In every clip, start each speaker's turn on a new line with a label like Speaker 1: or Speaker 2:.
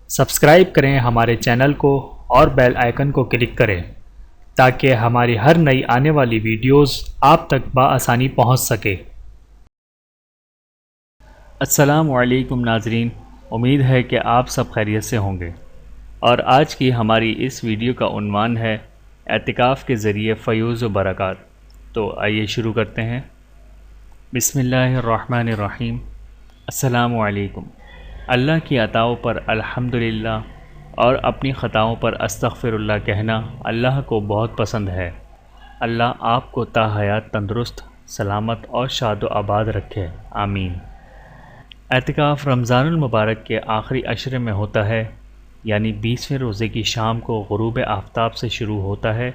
Speaker 1: Subscribe کریں ہمارے channel کو اور بیل آئیکن کو کلک کریں تاکہ ہماری ہر نئی آنے والی ویڈیوز آپ تک بآسانی پہنچ سکے۔ السلام علیکم ناظرین، امید ہے کہ آپ سب خیریت سے ہوں گے، اور آج کی ہماری اس ویڈیو کا عنوان ہے اعتکاف کے ذریعے فیوز و برکات۔ تو آئیے شروع کرتے ہیں۔ بسم اللہ الرحمن الرحیم۔ السلام علیکم۔ اللہ کی عطاؤں پر الحمدللہ اور اپنی خطاؤں پر استغفر اللہ کہنا اللہ کو بہت پسند ہے۔ اللہ آپ کو تا حیات تندرست، سلامت اور شاد و آباد رکھے، آمین۔ اعتکاف رمضان المبارک کے آخری عشرے میں ہوتا ہے، یعنی 20ویں روزے کی شام کو غروب آفتاب سے شروع ہوتا ہے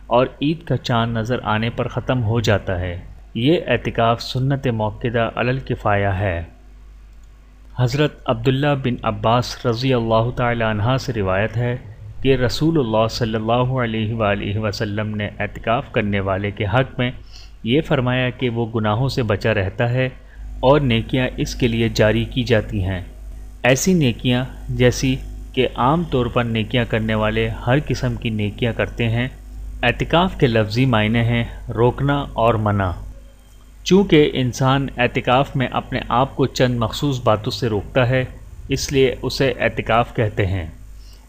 Speaker 1: اور عید کا چاند نظر آنے پر ختم ہو جاتا ہے۔ یہ اعتکاف سنت موقدہ علی الکفایہ ہے۔ حضرت عبداللہ بن عباس رضی اللہ تعالی عنہ سے روایت ہے کہ رسول اللہ صلی اللہ علیہ وآلہ وسلم نے اعتکاف کرنے والے کے حق میں یہ فرمایا کہ وہ گناہوں سے بچا رہتا ہے اور نیکیاں اس کے لیے جاری کی جاتی ہیں۔ ایسی نیکیاں جیسی کہ عام طور پر نیکیاں کرنے والے ہر قسم کی نیکیاں کرتے ہیں۔ اعتکاف کے لفظی معنی ہیں روکنا اور منع۔ چونکہ انسان اعتکاف میں اپنے آپ کو چند مخصوص باتوں سے روکتا ہے، اس لیے اسے اعتکاف کہتے ہیں۔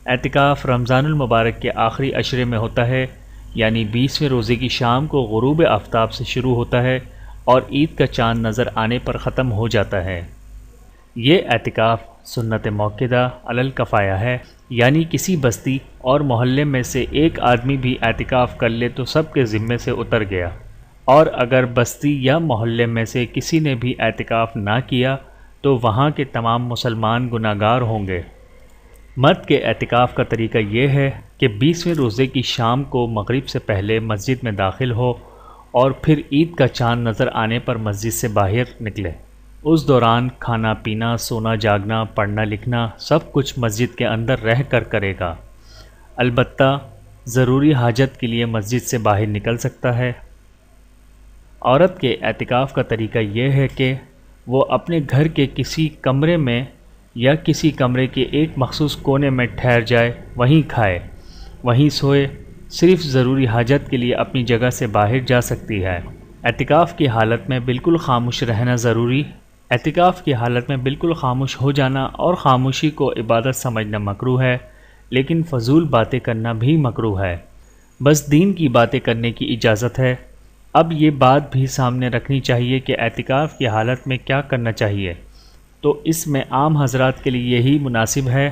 Speaker 1: اعتکاف رمضان المبارک کے آخری عشرے میں ہوتا ہے، یعنی 20ویں روزے کی شام کو غروب آفتاب سے شروع ہوتا ہے اور عید کا چاند نظر آنے پر ختم ہو جاتا ہے۔ یہ اعتکاف سنت موقدہ علی الکفایہ ہے، یعنی کسی بستی اور محلے میں سے ایک آدمی بھی اعتکاف کر لے تو سب کے ذمے سے اتر گیا، اور اگر بستی یا محلے میں سے کسی نے بھی اعتکاف نہ کیا تو وہاں کے تمام مسلمان گناہ گار ہوں گے۔ مرد کے اعتکاف کا طریقہ یہ ہے کہ 20ویں روزے کی شام کو مغرب سے پہلے مسجد میں داخل ہو اور پھر عید کا چاند نظر آنے پر مسجد سے باہر نکلے۔ اس دوران کھانا پینا، سونا جاگنا، پڑھنا لکھنا سب کچھ مسجد کے اندر رہ کر کرے گا۔ البتہ ضروری حاجت کے لیے مسجد سے باہر نکل سکتا ہے۔ عورت کے اعتکاف کا طریقہ یہ ہے کہ وہ اپنے گھر کے کسی کمرے میں یا کسی کمرے کے ایک مخصوص کونے میں ٹھہر جائے، وہیں کھائے، وہیں سوئے، صرف ضروری حاجت کے لیے اپنی جگہ سے باہر جا سکتی ہے۔ اعتکاف کی حالت میں بالکل خاموش رہنا ضروری۔ اعتکاف کی حالت میں بالکل خاموش ہو جانا اور خاموشی کو عبادت سمجھنا مکروہ ہے، لیکن فضول باتیں کرنا بھی مکروہ ہے۔ بس دین کی باتیں کرنے کی اجازت ہے۔ اب یہ بات بھی سامنے رکھنی چاہیے کہ اعتکاف کی حالت میں کیا کرنا چاہیے، تو اس میں عام حضرات کے لیے یہی مناسب ہے،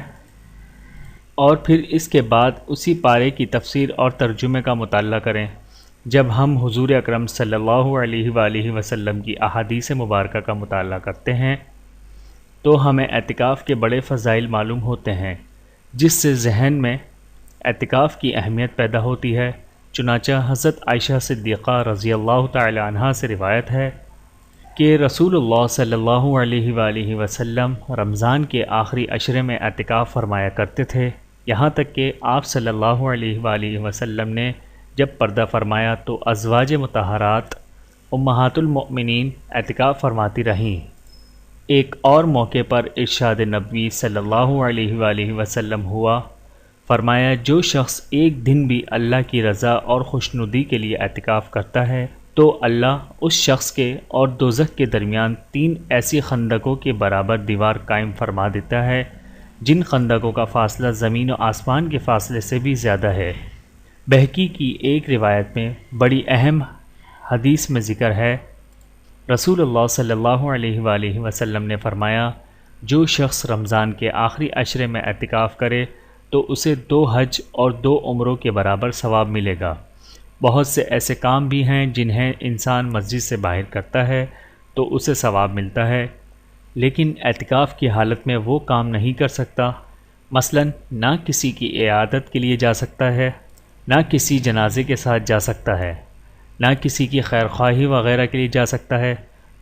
Speaker 1: اور پھر اس کے بعد اسی پارے کی تفسیر اور ترجمے کا مطالعہ کریں۔ جب ہم حضور اکرم صلی اللہ علیہ وآلہ وسلم کی احادیث مبارکہ کا مطالعہ کرتے ہیں تو ہمیں اعتکاف کے بڑے فضائل معلوم ہوتے ہیں، جس سے ذہن میں اعتکاف کی اہمیت پیدا ہوتی ہے۔ چنانچہ حضرت عائشہ صدیقہ رضی اللہ تعالی عنہا سے روایت ہے کہ رسول اللہ صلی اللہ علیہ وآلہ وسلم رمضان کے آخری عشرے میں اعتکاف فرمایا کرتے تھے، یہاں تک کہ آپ صلی اللہ علیہ وآلہ وسلم نے جب پردہ فرمایا تو ازواج مطہرات امہات المؤمنین اعتکاف فرماتی رہیں۔ ایک اور موقع پر ارشاد نبوی صلی اللہ علیہ وآلہ وسلم ہوا، فرمایا جو شخص ایک دن بھی اللہ کی رضا اور خوشنودی کے لیے اعتکاف کرتا ہے تو اللہ اس شخص کے اور دوزخ کے درمیان 3 ایسی خندقوں کے برابر دیوار قائم فرما دیتا ہے، جن خندقوں کا فاصلہ زمین و آسمان کے فاصلے سے بھی زیادہ ہے۔ بہقی کی ایک روایت میں بڑی اہم حدیث میں ذکر ہے، رسول اللہ صلی اللہ علیہ وآلہ وسلم نے فرمایا جو شخص رمضان کے آخری عشرے میں اعتکاف کرے تو اسے 2 حج اور 2 عمروں کے برابر ثواب ملے گا۔ بہت سے ایسے کام بھی ہیں جنہیں انسان مسجد سے باہر کرتا ہے تو اسے ثواب ملتا ہے، لیکن اعتکاف کی حالت میں وہ کام نہیں کر سکتا۔ مثلا نہ کسی کی عیادت کے لیے جا سکتا ہے، نہ کسی جنازے کے ساتھ جا سکتا ہے، نہ کسی کی خیرخواہی وغیرہ کے لیے جا سکتا ہے۔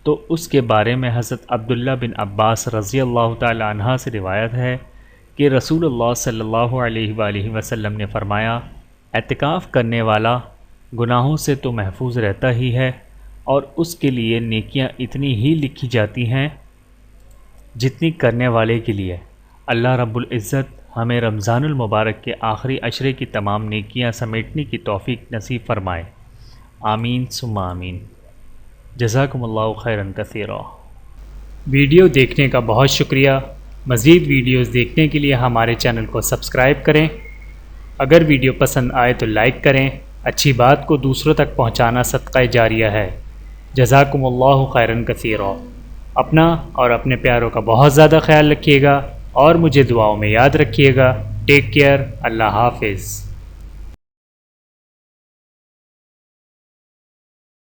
Speaker 1: تو اس کے بارے میں حضرت عبداللہ بن عباس رضی اللہ تعالی عنہ سے روایت ہے کہ رسول اللہ صلی اللہ علیہ وآلہ وسلم نے فرمایا اعتکاف کرنے والا گناہوں سے تو محفوظ رہتا ہی ہے، اور اس کے لیے نیکیاں اتنی ہی لکھی جاتی ہیں جتنی کرنے والے کے لیے۔ اللہ رب العزت ہمیں رمضان المبارک کے آخری عشرے کی تمام نیکیاں سمیٹنے کی توفیق نصیب فرمائے، آمین ثم آمین۔ جزاکم اللہ خیرا کثیرا۔ ویڈیو دیکھنے کا بہت شکریہ۔ مزید ویڈیوز دیکھنے کے لیے ہمارے چینل کو سبسکرائب کریں۔ اگر ویڈیو پسند آئے تو لائک کریں۔ اچھی بات کو دوسروں تک پہنچانا صدقہ جاریہ ہے۔ جزاکم اللہ خیرا کثیرا۔ اپنا اور اپنے پیاروں کا بہت زیادہ خیال رکھیے گا اور مجھے دعاؤں میں یاد رکھیے گا۔ Take care. اللہ حافظ۔